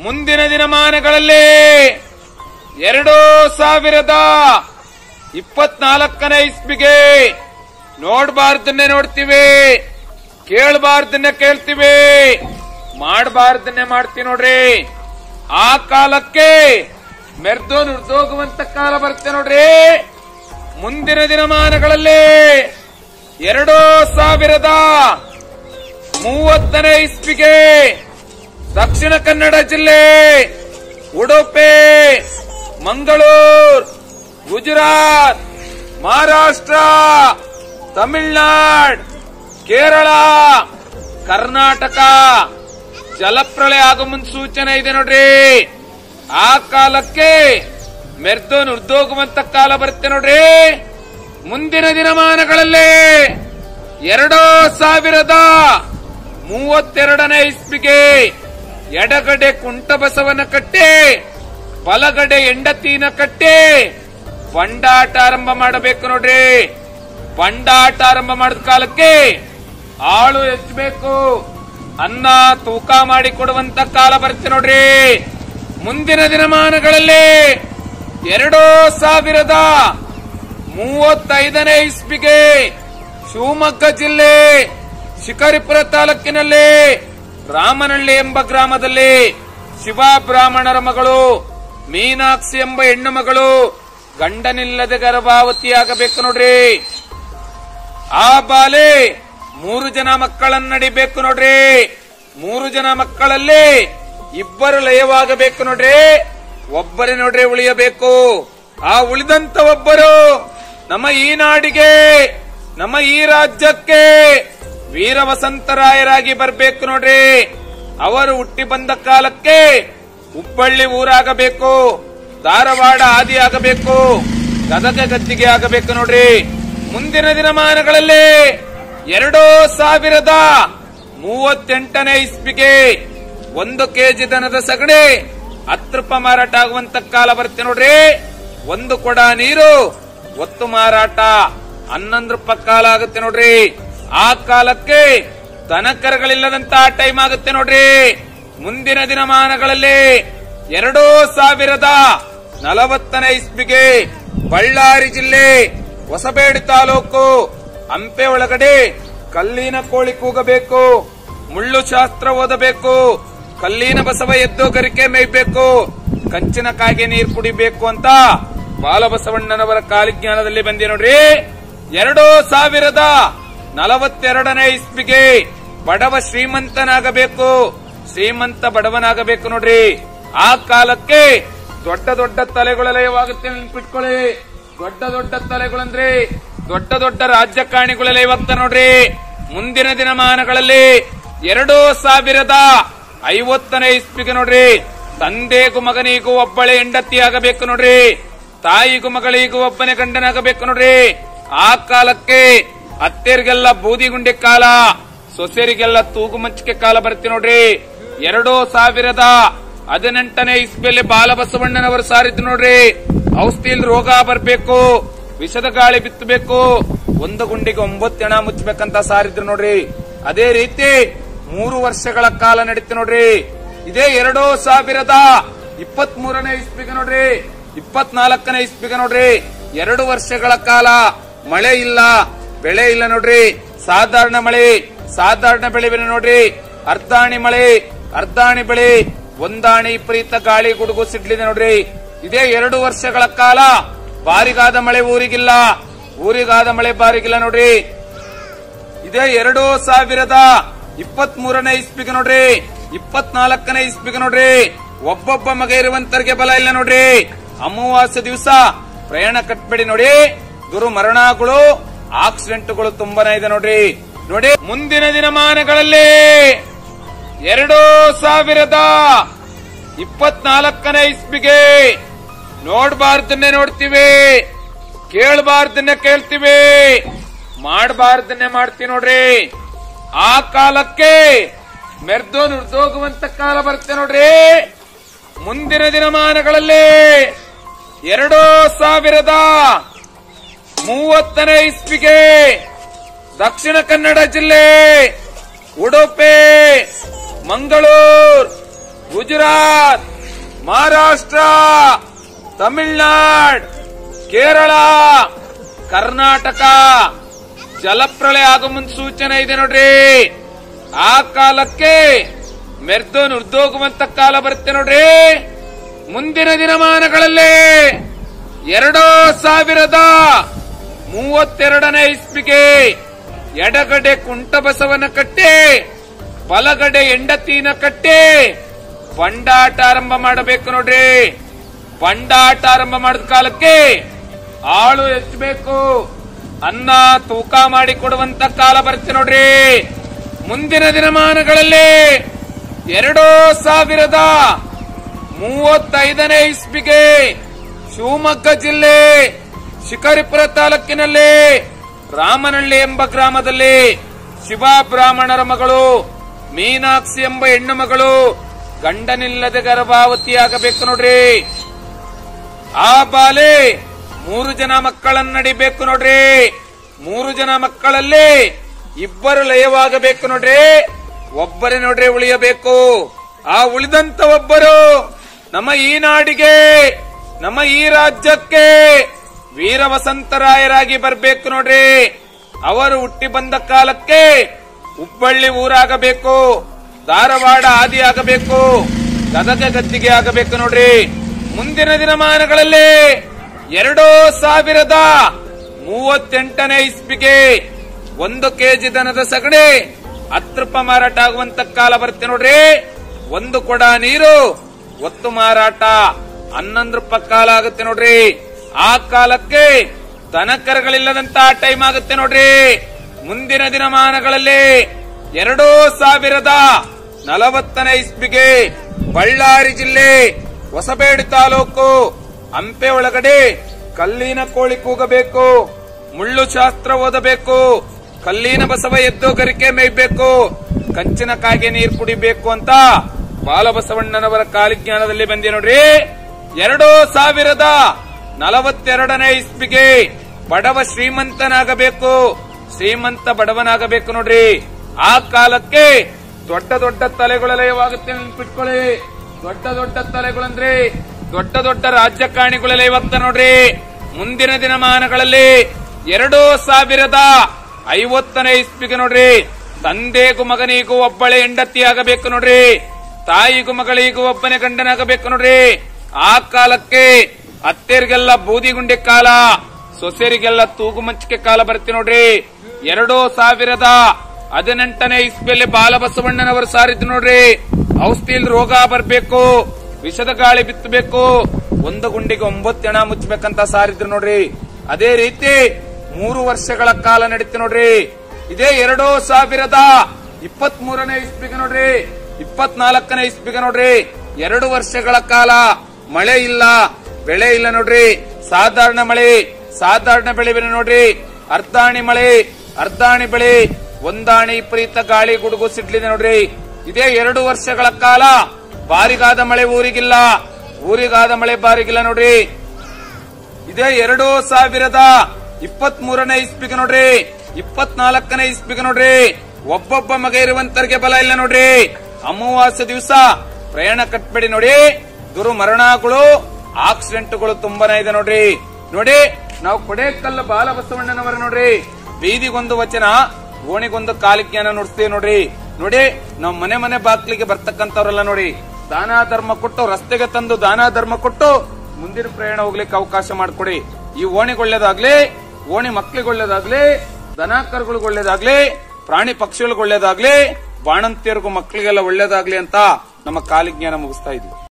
ಮುಂದಿನ ದಿನಮಾನಗಳಲ್ಲಿ 2024ನೇ ಇಸ್ವಿಗೆ ನೋಡಬಾರ್ದನ್ನೇ ನೋಡ್ತೀವಿ, ಕೇಳಬಾರ್ದನ್ನೇ ಕೇಳ್ತೀವಿ, ಮಾಡಬಾರ್ದನ್ನೇ ಮಾಡ್ತೀವಿ ನೋಡ್ರಿ. ಆ ಕಾಲಕ್ಕೆ ಮೆರ್ದು ನುರ್ದೋಗುವಂತ ಕಾಲ ಬರುತ್ತೆ ನೋಡ್ರಿ. ಮುಂದಿನ ದಿನಮಾನಗಳಲ್ಲಿ 2030ನೇ ಇಸ್ವಿಗೆ ದಕ್ಷಿಣ ಕನ್ನಡ ಜಿಲ್ಲೆ, ಉಡುಪಿ, ಮಂಗಳೂರು, ಗುಜರಾತ್, ಮಹಾರಾಷ್ಟ್ರ, ತಮಿಳುನಾಡು, ಕೇರಳ, ಕರ್ನಾಟಕ ಜಲಪ್ರಳಯ ಆಗೋ ಮುನ್ಸೂಚನೆ ಇದೆ ನೋಡ್ರಿ. ಆ ಕಾಲಕ್ಕೆ ಮೆರ್ದು ನುರ್ದೋಗುವಂತ ಕಾಲ ಬರುತ್ತೆ ನೋಡ್ರಿ. ಮುಂದಿನ ದಿನಮಾನಗಳಲ್ಲಿ 2032ನೇ ಇಸ್ವಿಗೆ ಎಡಗಡೆ ಕುಂಟಬಸವನ ಕಟ್ಟೆ, ಬಲಗಡೆ ಹೆಂಡತಿನ ಕಟ್ಟೆ ಬಂಡಾಟ ಆರಂಭ ಮಾಡಬೇಕು ನೋಡ್ರಿ. ಬಂಡಾಟ ಆರಂಭ ಮಾಡಿದ ಕಾಲಕ್ಕೆ ಆಳು ಹೆಚ್ಚಬೇಕು, ಅನ್ನ ತೂಕ ಮಾಡಿ ಕೊಡುವಂತ ಕಾಲ ಬರುತ್ತೆ ನೋಡ್ರಿ. ಮುಂದಿನ ದಿನಮಾನಗಳಲ್ಲಿ 2035ನೇ ಇಸ್ವಿಗೆ ಶಿವಮೊಗ್ಗ ಜಿಲ್ಲೆ ಶಿಕಾರಿಪುರ ತಾಲೂಕಿನಲ್ಲಿ ರಾಮನಹಳ್ಳಿ ಎಂಬ ಗ್ರಾಮದಲ್ಲಿ ಶಿವ ಬ್ರಾಹ್ಮಣರ ಮಗಳು ಮೀನಾಕ್ಷಿ ಎಂಬ ಹೆಣ್ಣು ಮಗಳು ಗಂಡನಿಲ್ಲದೆ ಗರ್ಭಾವತಿಯಾಗಬೇಕು ನೋಡ್ರಿ. ಆ ಬಾಲೆ 3 ಜನ ಮಕ್ಕಳನ್ನ ನಡಿಬೇಕು ನೋಡ್ರಿ. 3 ಜನ ಮಕ್ಕಳಲ್ಲಿ 2 ಲಯವಾಗಬೇಕು ನೋಡ್ರಿ. ಒಬ್ಬರೇ ನೋಡ್ರಿ ಉಳಿಯಬೇಕು. ಆ ಉಳಿದಂತ ಒಬ್ಬರು ನಮ್ಮ ಈ ನಾಡಿಗೆ, ನಮ್ಮ ಈ ರಾಜ್ಯಕ್ಕೆ ವೀರ ವಸಂತರಾಯರಾಗಿ ಬರ್ಬೇಕು ನೋಡ್ರಿ. ಅವರು ಹುಟ್ಟಿ ಬಂದ ಕಾಲಕ್ಕೆ ಹುಬ್ಬಳ್ಳಿ ಊರಾಗಬೇಕು, ಧಾರವಾಡ ಆದಿ ಆಗಬೇಕು, ಗದಗ ಗದ್ದಿಗೆ ಆಗಬೇಕು ನೋಡ್ರಿ. ಮುಂದಿನ ದಿನಮಾನಗಳಲ್ಲಿ 2038ನೇ ಇಸ್ವಿಗೆ 1 ಕೆಜಿ ದನದ ಸಗಣಿ 10 ರೂಪಾಯಿ ಮಾರಾಟ ಆಗುವಂತ ಕಾಲ ಬರುತ್ತೆ ನೋಡ್ರಿ. 1 ಕೊಡ ನೀರು ಒತ್ತು ಮಾರಾಟ 11 ರೂಪಾಯಿ ಕಾಲ ಆಗುತ್ತೆ ನೋಡ್ರಿ. ಆ ಕಾಲಕ್ಕೆ ದನಕರಗಳಿಲ್ಲದಂತ ಟೈಮ್ ಆಗುತ್ತೆ ನೋಡ್ರಿ. ಮುಂದಿನ ದಿನಮಾನಗಳಲ್ಲಿ 2040ನೇ ಇಸ್ವಿಗೆ ಬಳ್ಳಾರಿ ಜಿಲ್ಲೆ ಹೊಸಬೇಡಿ ತಾಲೂಕು ಹಂಪೆ ಒಳಗಡೆ ಕಲ್ಲಿನ ಕೋಳಿ ಕೂಗಬೇಕು, ಮುಳ್ಳು ಶಾಸ್ತ್ರ ಓದಬೇಕು, ಕಲ್ಲಿನ ಬಸವ ಎದ್ದು ಗರಿಕೆ ಮೇಯ್ಬೇಕು, ಕಂಚಿನ ಕಾಗೆ ನೀರು ಕುಡಿಬೇಕು ಅಂತ ಬಾಲಬಸವಣ್ಣನವರ ಕಾಲಿಜ್ಞಾನದಲ್ಲಿ ಬಂದಿ ನೋಡ್ರಿ. 2042ನೇ ಇಸ್ವಿಗೆ ಬಡವ ಶ್ರೀಮಂತನಾಗಬೇಕು, ಶ್ರೀಮಂತ ಬಡವನಾಗಬೇಕು ನೋಡ್ರಿ. ಆ ಕಾಲಕ್ಕೆ ದೊಡ್ಡ ದೊಡ್ಡ ತಲೆಗಳ ಲಯವಾಗುತ್ತೆ, ನೆನ್ಪಿಟ್ಕೊಳ್ಳಿ. ದೊಡ್ಡ ದೊಡ್ಡ ತಲೆಗಳಂದ್ರೆ ದೊಡ್ಡ ದೊಡ್ಡ ರಾಜಕಾರಣಿಗಳ ಲಯವಾಗ್ತಾರೆ ನೋಡ್ರಿ. ಮುಂದಿನ ದಿನಮಾನಗಳಲ್ಲಿ 2050ನೇ ಇಸ್ವಿಗೆ ನೋಡ್ರಿ ತಂದೆಗೂ ಮಗನಿಗೂ ಒಬ್ಬಳೆ ಹೆಂಡತಿ ಆಗಬೇಕು ನೋಡ್ರಿ. ತಾಯಿಗೂ ಮಗಳಿಗೂ ಒಬ್ಬನೇ ಗಂಡನಾಗಬೇಕು ನೋಡ್ರಿ. ಆ ಕಾಲಕ್ಕೆ ಅತ್ತೆರಿಗೆಲ್ಲ ಬೂದಿಗುಂಡಿ ಕಾಲ, ಸೊಸೆರಿಗೆಲ್ಲ ತೂಗು ಮಂಚಿಕೆ ಕಾಲ ಬರುತ್ತೆ ನೋಡ್ರಿ. 2018ನೇ ಇಸ್ವಿಯಲ್ಲಿ ಬಾಲಬಸವಣ್ಣನವರು ಸಾರಿದ್ರು ನೋಡ್ರಿ. ಔಷಧಿಯಲ್ಲಿ ರೋಗ ಬರಬೇಕು, ವಿಷದ ಗಾಳಿ ಬಿತ್ತಬೇಕು, 1 ಗುಂಡಿಗೆ 9 ಹೆಣ ಮುಚ್ಚಬೇಕಂತ ಸಾರಿದ್ರು ನೋಡ್ರಿ. ಅದೇ ರೀತಿ 3 ವರ್ಷಗಳ ಕಾಲ ನಡೀತು ನೋಡ್ರಿ. ಇದೇ 2023ನೇ ಇಸ್ವಿಗೆ ನೋಡ್ರಿ, 24ನೇ ಇಸ್ವಿಗೆ ನೋಡ್ರಿ 2 ವರ್ಷಗಳ ಕಾಲ ಮಳೆ ಇಲ್ಲ, ಬೆಳೆ ಇಲ್ಲ ನೋಡ್ರಿ. ಸಾಧಾರಣ ಮಳೆ, ಸಾಧಾರಣ ಬೆಳೆ ನೋಡ್ರಿ. ಅರ್ಧಾಣಿ ಮಳೆ, ಅರ್ಧಾಣಿ ಬೆಳೆ, ಒಂದಾಣಿ ವಿಪರೀತ ಗಾಳಿ ಗುಡುಗು ಸಿಡ್ಲಿದೆ ನೋಡ್ರಿ. ಇದೇ 2 ವರ್ಷಗಳ ಕಾಲ ಬಾರಿಗಾದ ಮಳೆ ಊರಿಗಿಲ್ಲ, ಊರಿಗಾದ ಮಳೆ ಬಾರಿಗಿಲ್ಲ ನೋಡ್ರಿ. ಇದೇ 2023ನೇ ಇಸ್ವಿಗೆ ನೋಡ್ರಿ, 24ನೇ ಇಸ್ವಿಗೆ ನೋಡ್ರಿ ಒಬ್ಬೊಬ್ಬ ಮಗ ಇರುವಂತರಿಗೆ ಬಲ ಇಲ್ಲ ನೋಡ್ರಿ. ಅಮಾವಾಸ್ಯ ದಿವಸ ಪ್ರಯಾಣ ಕಟ್ಬೇಡಿ ನೋಡಿ. ದುರ್ಮರಣಗಳು, ಆಕ್ಸಿಡೆಂಟ್ಗಳು ತುಂಬಾನೇ ಇದೆ ನೋಡ್ರಿ. ನೋಡಿ ಮುಂದಿನ ದಿನಮಾನಗಳಲ್ಲಿ 2024ನೇ ಇಸ್ವಿಗೆ ನೋಡಬಾರ್ದನ್ನೇ ನೋಡ್ತೀವಿ, ಕೇಳಬಾರ್ದನ್ನೇ ಕೇಳ್ತೀವಿ, ಮಾಡಬಾರ್ದನ್ನೇ ಮಾಡ್ತೀವಿ ನೋಡ್ರಿ. ಆ ಕಾಲಕ್ಕೆ ಮೆರ್ದು ನುರ್ದೋಗುವಂತ ಕಾಲ ಬರುತ್ತೆ ನೋಡ್ರಿ. ಮುಂದಿನ ದಿನಮಾನಗಳಲ್ಲಿ 2030ನೇ ಇಸ್ವಿಗೆ ದಕ್ಷಿಣ ಕನ್ನಡ ಜಿಲ್ಲೆ, ಉಡುಪಿ, ಮಂಗಳೂರು, ಗುಜರಾತ್, ಮಹಾರಾಷ್ಟ್ರ, ತಮಿಳುನಾಡು, ಕೇರಳ, ಕರ್ನಾಟಕ ಜಲಪ್ರಳಯ ಆಗೋ ಮುನ್ಸೂಚನೆ ಇದೆ ನೋಡ್ರಿ. ಆ ಕಾಲಕ್ಕೆ ಮೆರ್ದು ನುರ್ದೋಗುವಂತ ಕಾಲ ಬರುತ್ತೆ ನೋಡ್ರಿ. ಮುಂದಿನ ದಿನಮಾನಗಳಲ್ಲಿ 2032ನೇ ಇಸ್ವಿಗೆ ಎಡಗಡೆ ಕುಂಟಬಸವನ ಕಟ್ಟಿ ಬಲಗಡೆ ಹೆಂಡತಿನ ಕಟ್ಟಿ ಬಂಡಾಟ ಆರಂಭ ಮಾಡಬೇಕು ನೋಡ್ರಿ. ಬಂಡಾಟ ಆರಂಭ ಮಾಡಿದ ಕಾಲಕ್ಕೆ ಆಳು ಹೆಚ್ಚಬೇಕು, ಅನ್ನ ತೂಕ ಮಾಡಿ ಕೊಡುವಂತ ಕಾಲ ಬರುತ್ತೆ ನೋಡ್ರಿ. ಮುಂದಿನ ದಿನಮಾನಗಳಲ್ಲಿ 2035ನೇ ಇಸ್ವಿಗೆ ಶಿವಮೊಗ್ಗ ಜಿಲ್ಲೆ ಶಿಕಾರಿಪುರ ತಾಲೂಕಿನಲ್ಲಿ ರಾಮನಹಳ್ಳಿ ಎಂಬ ಗ್ರಾಮದಲ್ಲಿ ಶಿವ ಬ್ರಾಹ್ಮಣರ ಮಗಳು ಮೀನಾಕ್ಷಿ ಎಂಬ ಹೆಣ್ಣು ಮಗಳು ಗಂಡನಿಲ್ಲದೆ ಗರ್ಭಾವತಿಯಾಗಬೇಕು ನೋಡ್ರಿ. ಆ ಬಾಲೆ 3 ಜನ ಮಕ್ಕಳನ್ನ ನಡಿಬೇಕು ನೋಡ್ರಿ. 3 ಜನ ಮಕ್ಕಳಲ್ಲಿ 2 ಲಯವಾಗಬೇಕು ನೋಡ್ರಿ. ಒಬ್ಬರೇ ನೋಡ್ರಿ ಉಳಿಯಬೇಕು. ಆ ಉಳಿದಂತ ಒಬ್ಬರು ನಮ್ಮ ಈ ನಾಡಿಗೆ, ನಮ್ಮ ಈ ರಾಜ್ಯಕ್ಕೆ ವೀರ ವಸಂತರಾಯರಾಗಿ ಬರ್ಬೇಕು ನೋಡ್ರಿ. ಅವರು ಹುಟ್ಟಿ ಬಂದ ಕಾಲಕ್ಕೆ ಹುಬ್ಬಳ್ಳಿ ಊರಾಗಬೇಕು, ಧಾರವಾಡ ಆದಿ ಆಗಬೇಕು, ಗದಗ ಗದ್ದಿಗೆ ಆಗಬೇಕು ನೋಡ್ರಿ. ಮುಂದಿನ ದಿನಮಾನಗಳಲ್ಲಿ 2038ನೇ ಇಸ್ವಿಗೆ 1 ಕೆಜಿ ದನದ ಸಗಣಿ 10 ರೂಪಾಯಿ ಮಾರಾಟ ಆಗುವಂತ ಕಾಲ ಬರುತ್ತೆ ನೋಡ್ರಿ. 1 ಕೊಡ ನೀರು ಒತ್ತು ಮಾರಾಟ 11 ರೂಪಾಯಿ ಕಾಲ ಆಗುತ್ತೆ ನೋಡ್ರಿ. ಆ ಕಾಲಕ್ಕೆ ದನಕರಗಳಿಲ್ಲದಂತ ಟೈಮ್ ಆಗುತ್ತೆ ನೋಡ್ರಿ. ಮುಂದಿನ ದಿನಮಾನಗಳಲ್ಲಿ 2040ನೇ ಇಸ್ವಿಗೆ ಬಳ್ಳಾರಿ ಜಿಲ್ಲೆ ಹೊಸಬೇಡಿ ತಾಲೂಕು ಹಂಪೆ ಒಳಗಡೆ ಕಲ್ಲಿನ ಕೋಳಿ ಕೂಗಬೇಕು, ಮುಳ್ಳು ಶಾಸ್ತ್ರ ಓದಬೇಕು, ಕಲ್ಲಿನ ಬಸವ ಎದ್ದು ಗರಿಕೆ ಮೇಯ್ಬೇಕು, ಕಂಚಿನ ಕಾಗೆ ನೀರು ಕುಡಿಬೇಕು ಅಂತ ಬಾಲಬಸವಣ್ಣನವರ ಕಾಲಿಜ್ಞಾನದಲ್ಲಿ ಬಂದಿ ನೋಡ್ರಿ. 2042ನೇ ಇಸ್ವಿಗೆ ಬಡವ ಶ್ರೀಮಂತನಾಗಬೇಕು, ಶ್ರೀಮಂತ ಬಡವನಾಗಬೇಕು ನೋಡ್ರಿ. ಆ ಕಾಲಕ್ಕೆ ದೊಡ್ಡ ದೊಡ್ಡ ತಲೆಗಳ ಲಯವಾಗುತ್ತೆ ನೆನ್ಪಿಟ್ಕೊಳ್ಳಿ. ದೊಡ್ಡ ದೊಡ್ಡ ತಲೆಗಳಂದ್ರೆ ದೊಡ್ಡ ದೊಡ್ಡ ರಾಜಕಾರಣಿಗಳ ಲಯವಾಗ್ತಾರೆ ನೋಡ್ರಿ. ಮುಂದಿನ ದಿನಮಾನಗಳಲ್ಲಿ 2050ನೇ ಇಸ್ವಿಗೆ ನೋಡ್ರಿ ತಂದೆಗೂ ಮಗನಿಗೂ ಒಬ್ಬಳೆ ಹೆಂಡತಿ ಆಗಬೇಕು ನೋಡ್ರಿ. ತಾಯಿಗೂ ಮಗಳಿಗೂ ಒಬ್ಬನೇ ಗಂಡನಾಗಬೇಕು ನೋಡ್ರಿ. ಆ ಕಾಲಕ್ಕೆ ಅತ್ತೆರಿಗೆಲ್ಲ ಬೂದಿಗುಂಡೆ ಕಾಲ, ಸೊಸೆರಿಗೆಲ್ಲ ತೂಗು ಮಂಚಿಕೆ ಕಾಲ ಬರುತ್ತೆ ನೋಡ್ರಿ. 2018ನೇ ಇಸ್ವಿಯಲ್ಲಿ ಬಾಲಬಸವಣ್ಣನವರು ಸಾರಿದ್ರು ನೋಡ್ರಿ. ಔಷಧಿಲ್ ರೋಗ ಬರ್ಬೇಕು, ವಿಷದ ಗಾಳಿ ಬಿತ್ತಬೇಕು, 1 ಗುಂಡಿಗೆ 9 ಹೆಣ ಮುಚ್ಚಬೇಕಂತ ಸಾರಿದ್ರು ನೋಡ್ರಿ. ಅದೇ ರೀತಿ 3 ವರ್ಷಗಳ ಕಾಲ ನಡೀತು ನೋಡ್ರಿ. ಇದೇ 2023ನೇ ಇಸ್ವಿಗೆ ನೋಡ್ರಿ 24ನೇ ಇಸ್ವಿಗೆ ನೋಡ್ರಿ 2 ವರ್ಷಗಳ ಕಾಲ ಮಳೆ ಇಲ್ಲ, ಬೆಳೆ ಇಲ್ಲ ನೋಡ್ರಿ. ಸಾಧಾರಣ ಮಳೆ, ಸಾಧಾರಣ ಬೆಳೆ ನೋಡ್ರಿ. ಅರ್ಧಾಣಿ ಮಳೆ, ಅರ್ಧಾಣಿ ಬೆಳೆ, ಒಂದಾಣಿ ವಿಪರೀತ ಗಾಳಿ ಗುಡುಗು ಸಿಡ್ಲಿದೆ ನೋಡ್ರಿ. ಇದೇ 2 ವರ್ಷಗಳ ಕಾಲ ಬಾರಿಗಾದ ಮಳೆ ಊರಿಗಿಲ್ಲ, ಊರಿಗಾದ ಮಳೆ ಬಾರಿಗಿಲ್ಲ ನೋಡ್ರಿ. ಇದೇ 2023ನೇ ಇಸ್ವಿಗೆ ನೋಡ್ರಿ 24ನೇ ಇಸ್ವಿಗೆ ನೋಡ್ರಿ ಒಬ್ಬೊಬ್ಬ ಮಗ ಇರುವಂತರಿಗೆ ಬಲ ಇಲ್ಲ ನೋಡ್ರಿ. ಅಮಾವಾಸ್ಯ ದಿವಸ ಪ್ರಯಾಣ ಕಟ್ಬೇಡಿ ನೋಡಿ. ದುರ್ಮರಣಗಳು, ಆಕ್ಸಿಡೆಂಟ್ಗಳು ತುಂಬಾನೇ ಇದೆ ನೋಡ್ರಿ. ನೋಡಿ ನಾವು ಕೊಡೇಕಲ್ಲ ಬಾಲಬಸವಣ್ಣನವರ ನೋಡ್ರಿ ಬೀದಿಗೊಂದು ವಚನ, ಓಣಿಗೊಂದು ಕಾಲಿಜ್ಞಾನ ನುಡಿಸ್ತೀವಿ ನೋಡ್ರಿ. ನೋಡಿ ನಾವು ಮನೆ ಮನೆ ಬಾಗ್ಲಿಗೆ ಬರ್ತಕ್ಕಂಥವ್ರೆಲ್ಲ ನೋಡಿ ದಾನ ಧರ್ಮ ಕೊಟ್ಟು, ರಸ್ತೆಗೆ ತಂದು ದಾನ ಧರ್ಮ ಕೊಟ್ಟು ಮುಂದಿನ ಪ್ರಯಾಣ ಹೋಗ್ಲಿಕ್ಕೆ ಅವಕಾಶ ಮಾಡಿಕೊಡಿ. ಈ ಓಣಿಗೊಳ್ಳೇದಾಗ್ಲಿ, ಓಣಿ ಮಕ್ಳಿಗೊಳ್ಳೇದಾಗ್ಲಿ, ದನ ಕರುಗಳಿಗೊಳ್ಳೇದಾಗ್ಲಿ, ಪ್ರಾಣಿ ಪಕ್ಷಿಗಳಿಗೊಳ್ಳೇದಾಗ್ಲಿ, ಬಾಣಂತಿಯರಿಗೂ ಮಕ್ಕಳಿಗೆಲ್ಲ ಒಳ್ಳೇದಾಗ್ಲಿ ಅಂತ ನಮ್ಮ ಕಾಲಿಜ್ಞಾನ ಮುಗಿಸ್ತಾ ಇದ್ವಿ.